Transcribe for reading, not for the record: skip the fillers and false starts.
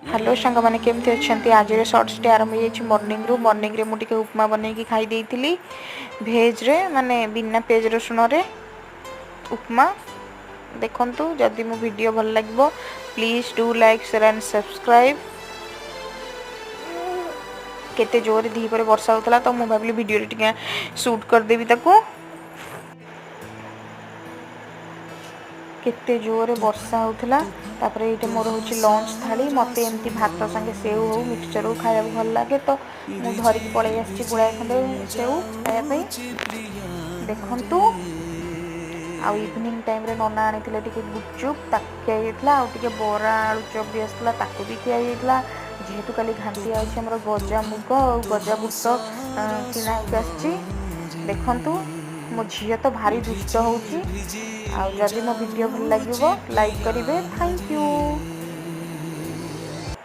Hello सांग मैंने केमती अच्छा आज सर्ट्स टे आरंभ हो मॉर्निंग रे मुझे उपमा बनई खाई देती भेज रे माने बिना पेज रसुण रे उपमा देखंतु जदि मो वीडियो भल लगे please do like share and subscribe केते जोर दीपर वर्षा होता तो मुझे भाविली वीडियो टे शूट करदेवी ताकू केते जोरे वर्षा होता तापर ये मोर हूँ लंच थाली मत एमती भात संगे सेव हो मिक्सचर हो खाया भल लगे तो मुझे धरिकी पलि आसी गुड़ाए खंडे सेव खायापी देखु आ इवनिंग टाइम रे नना आनी गुपचुप खिया आउे बरा आलू चप भी आसला ताकू भी खिया जेहेतु काली घाटी आमर गजा मुग और गजा बुट किना आसी देखु मो झील तो भारी दुष्ट होची। जदि मो वीडियो भल लगे लाइक करेंगे। Thank you.